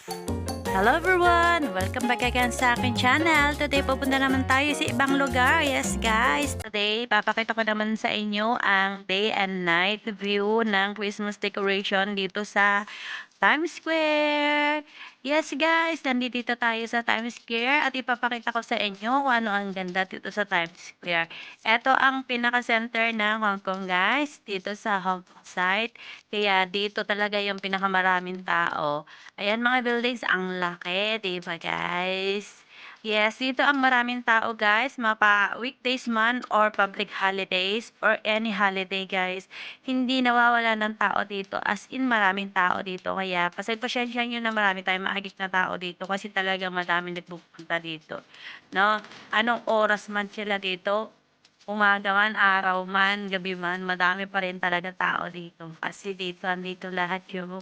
Hello everyone! Welcome back again sa aking channel. Today pupunta naman tayo sa ibang lugar. Yes guys, today papakita ko naman sa inyo ang day and night view ng Christmas decoration dito sa Times Square. Yes guys, nandito tayo sa Times Square at ipapakita ko sa inyo kung ano ang ganda dito sa Times Square. Ito ang pinaka-center ng Hong Kong guys, dito sa Hong Kong site. Kaya dito talaga yung pinakamaraming tao. Ayan mga buildings, ang laki, 'di ba guys? Yes, dito ang maraming tao guys, mapa weekdays man or public holidays or any holiday guys. Hindi nawawala ng tao dito, as in maraming tao dito. Kaya pasensyahan niyo na marami tayong mahigit na tao dito kasi talagang madaming nagpupunta dito, 'no? Anong oras man sila dito, umaga man, araw man, gabi man, madami pa rin talaga tao dito. Kasi dito andito lahat yung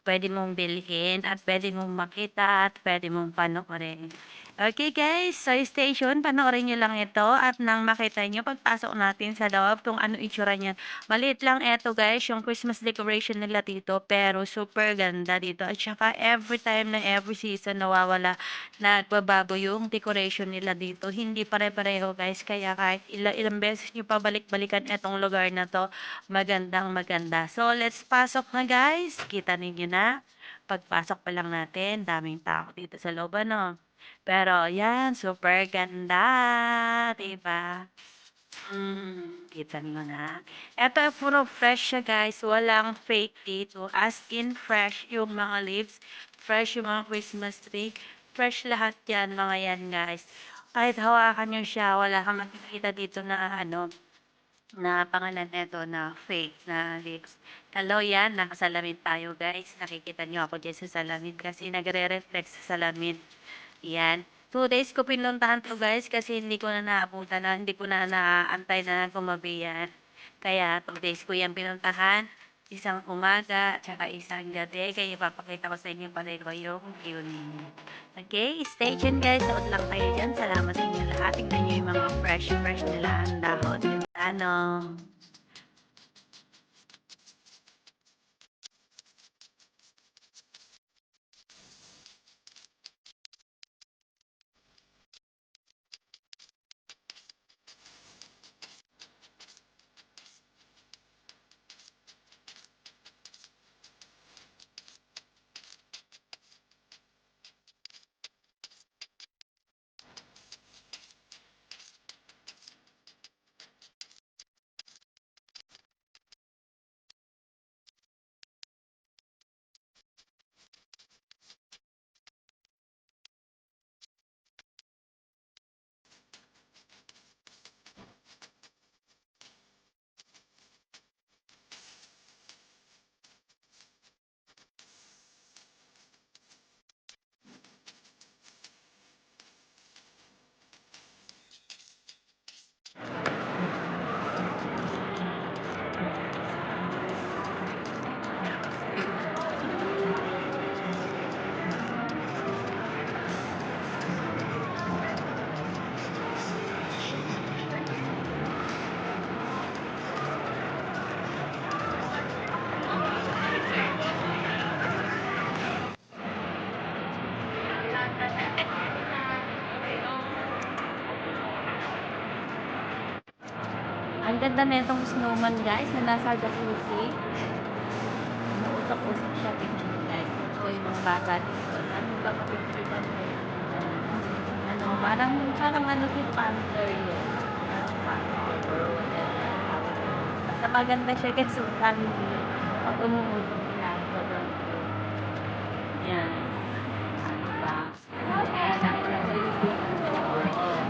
puwede mong bilhin at puwede mong makita at puwede mong panoorin. Okay guys, so stay tuned, panoorin niyo lang ito at nang makita niyo pagpasok natin sa loob kung ano itsura niyan. Maliit lang eto guys, yung Christmas decoration nila dito, pero super ganda dito at saka every time ng every season nawawala, nagbabago yung decoration nila dito. Hindi pare-pareho guys, kaya kahit ilang beses niyo pa balik-balikan etong lugar na 'to, magandang maganda. So let's pasok na guys, kita ninyo na, pagpasok pa lang natin daming tao dito sa loob ano. Pero 'yan, super ganda, 'di ba? Kita niyo na. Eto puro fresh siya guys, walang fake dito. As in fresh yung mga leaves, fresh yung mga Christmas tree, fresh lahat 'yan, mga 'yan guys. Kahit hawakan niyo siya, wala kang makikita dito na ano, na pangalan nito na fake na leaves. Hello 'yan, nakasalamin tayo guys. Nakikita niyo ako diyan sa salamin kasi nagre-reflect sa salamin. 'Yan. 2 days ko pinuntahan 'to guys kasi hindi ko na naaantay na gumabi 'yan. Kaya 2 days ko 'yan pinuntahan, isang umaga tsaka isang gabi. Kaya ipapakita ko sa inyo pareho yung view ninyo. Okay, stay tuned guys. Nood lang kayo diyan. Salamat sa inyo lahat. Tignan niyo yung mga fresh nila ang dahon. Ano. Ang ganda nitong snowman guys na nasa jacuzzi. Umuusap-usap siya. Tingnan niyo guys. Ito yung mga bata dito. Ano ba mapipili ba mo? Ano, parang ano si panther yun. Parang panther or whatever. Basta maganda siya kasi pag umuusap siya. Sobrang cute. Yan. Ano ba? Oo,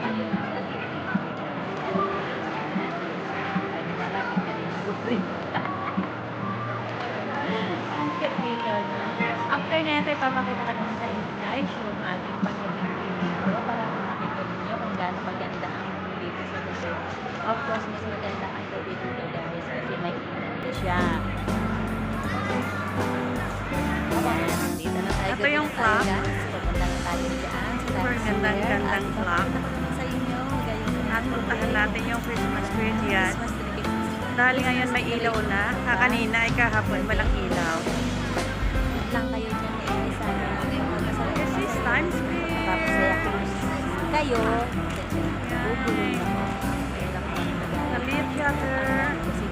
ayun. Maraming ganito. After nito, ipapakita ko naman sa inyo guys yung ating pagdating dito para makita ninyo kung gaano maganda ang view dito sa gabi. Of course, mas maganda ang gabi dito guys kasi may ilaw siya. Ayan, dito na tayo. Ito yung clock. Pupunta na tayo dyan. Super gandang clock. Sa inyo, gayon At puntahan natin yung Christmas tree diyan. Christmas tree. Dahil ngayon may ilaw na, kakanina ay kahapon walang ilaw. Lang kayo dyan guys. Sana tayo. Bubulong ako. Kaya lang ako nag-aaral. Salit shutter. Kasi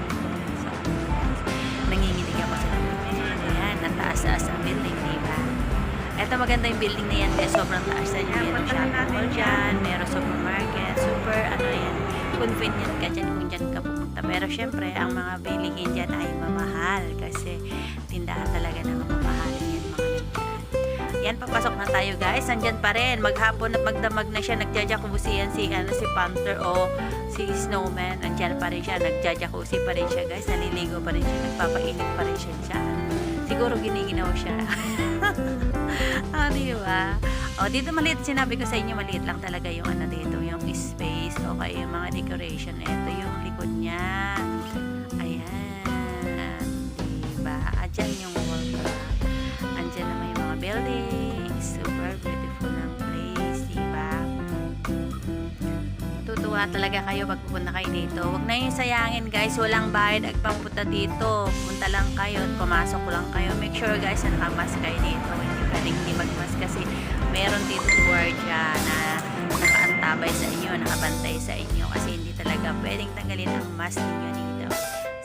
Nanginginig ako sa ayan, ang taas-taas ang building, di ba? Ito maganda yung building na yan, sobrang taas na yan. Merong shopping mall dyan, merong supermarket, super, ano yan, convenient ka dyan kung dyan ka pumunta. Pero syempre, ang mga bilihin dyan ay mamahal kasi tindahan talaga ng mamahalin yan, mga nandyan. Yan, papasok na tayo guys. Nandyan pa rin. Maghapon at magdamag na siya. Nagjajakubusi yan si Panther o si Snowman. Nandyan pa rin siya. Nagjajakubusi pa rin siya guys. Naliligo pa rin siya. Nagpapainit pa rin siya dyan. Siguro giniginaw siya. Diba? O, dito maliit. Sinabi ko sa inyo, maliit lang talaga yung ano dito. Yung space. O kaya yung mga decoration. Ito yung likod niya. Ayan. Diba? Andyan yung wall clock. Andyan naman yung mga buildings. Super beautiful ng place, diba? Tutuwa talaga kayo pag pupunta kayo dito. Huwag na yung sayangin guys. Walang bayad at pangpunta dito. Punta lang kayo at pumasok lang kayo. Make sure guys na nakamask kayo dito. Hindi pwedeng hindi magmask kasi meron dito guardia na nakaantabay sa inyo, nakabantay sa inyo kasi hindi talaga pwedeng tanggalin ang mask ninyo dito.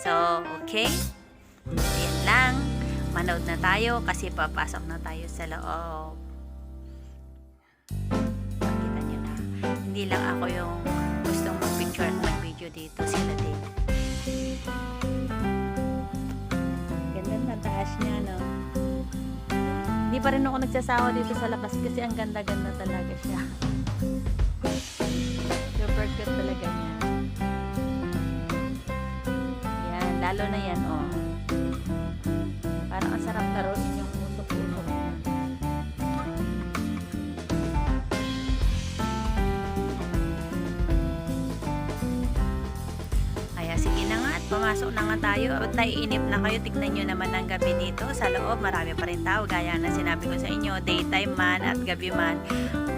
So, okay? Ayan lang. Manood na tayo kasi papasok na tayo sa loob. Makita nyo na. Hindi lang ako yung gustong mag-picture at mag-video dito. Sila din. Ganda na taas niya, no? Hindi pa rin ako nagsasawa dito sa labas kasi ang ganda-ganda talaga siya. Super cute talaga niya. Yan, lalo na yan, oh. Parang ang sarap laruin yung usok-usok. Kaya sige na nga at pumasok na nga tayo at naiinip na kayo. Tignan nyo naman ang gabi dito sa loob. Marami pa rin tao. Gaya na sinabi ko sa inyo, daytime man at gabi man,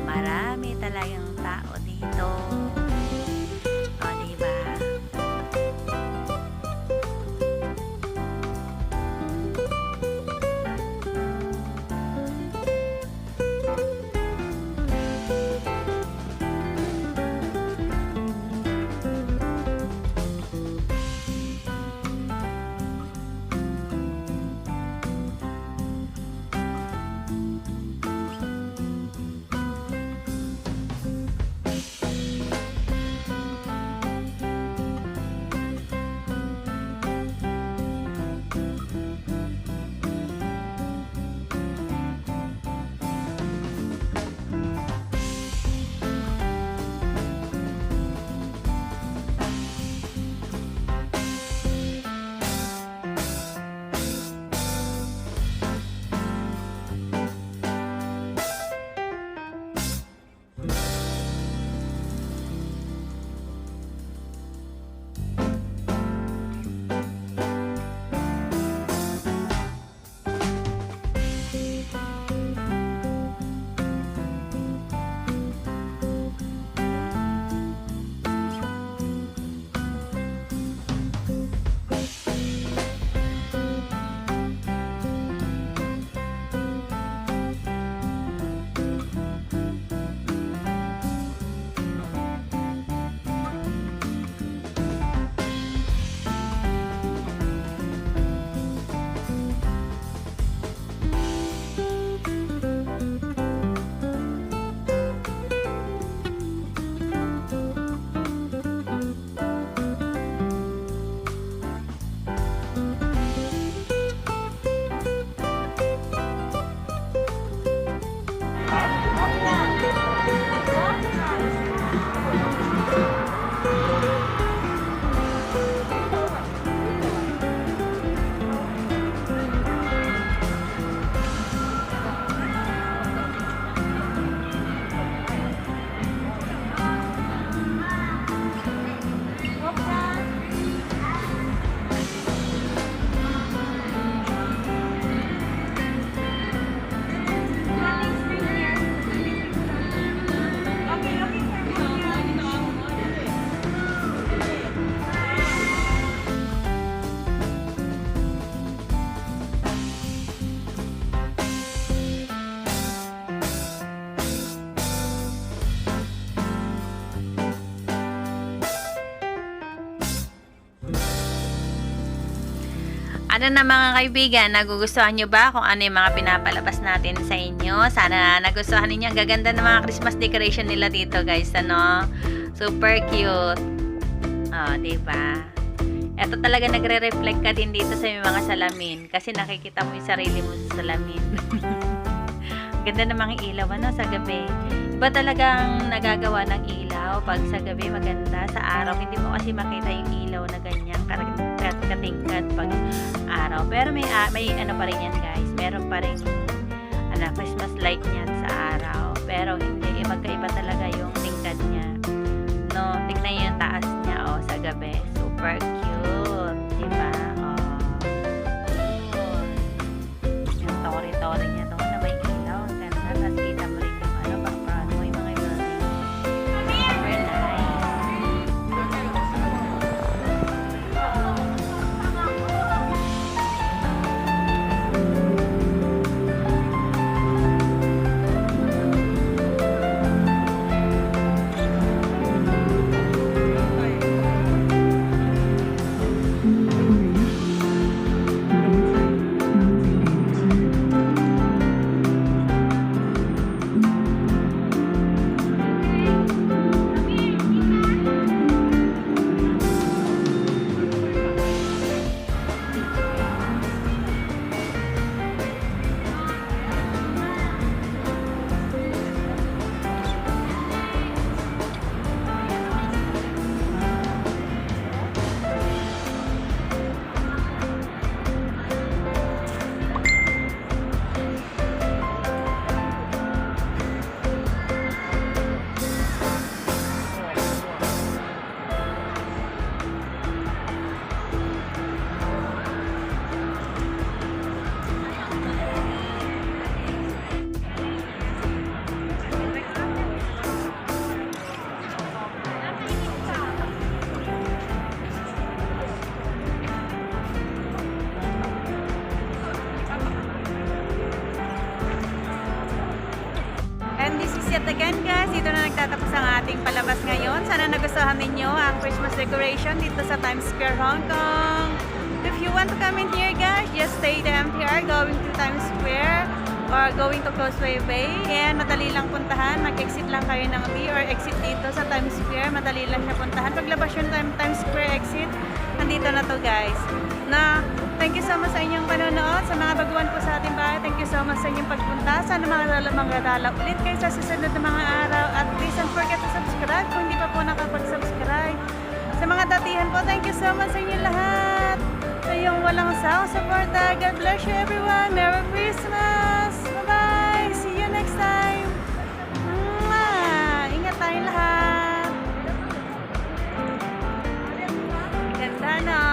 marami talagang tao dito. O, diba? Ano na mga kaibigan, nagugustuhan nyo ba kung ano yung mga pinapalabas natin sa inyo? Sana nagustuhan ninyo. Ang gaganda ng mga Christmas decoration nila dito guys, ano? Super cute. Oh, diba? Ito talaga nagre-reflect ka din dito sa mga salamin kasi nakikita mo yung sarili mo sa salamin. Ganda ng mga ilaw, ano, sa gabi. Iba talagang nagagawa ng ilaw pag sa gabi maganda. Sa araw, hindi mo kasi makita yung ilaw na ganyan katingkat pag araw. Pero may ano pa rin yan guys. Meron pa rin Christmas light niyan sa araw. Pero hindi, magkaiba talaga yung tingkad niya. No, tignan niyo yung taas niya sa gabi. Super cute. Diba? Yung tori-tori niya doon na may ilaw. Ang ganda. Tapos kita mo rin yung background mo, yung mga building. Super nice. And this is yet again guys, dito na nagtatapos ang ating palabas ngayon. Sana nagustuhan ninyo ang Christmas decoration dito sa Times Square, Hong Kong. If you want to come in here guys, just stay the MTR going to Times Square or going to Causeway Bay. And madali lang puntahan, mag-exit lang kayo ng B or exit dito sa Times Square. Madali lang siya puntahan. Paglabas yung Times Square exit, nandito na to guys. Thank you so much sa inyong panonood. Sa mga baguhan po sa ating bahay, thank you so much sa inyong pagpunta. Sana mga ulit kayo sa susunod na mga araw. At please don't forget to subscribe kung hindi pa po nakapag-subscribe. Sa mga datihan po, thank you so much sa inyong lahat. Sa iyong walang sawang suporta. God bless you everyone. Merry Christmas! Bye-bye! See you next time! Ingat tayong lahat! Ganda na!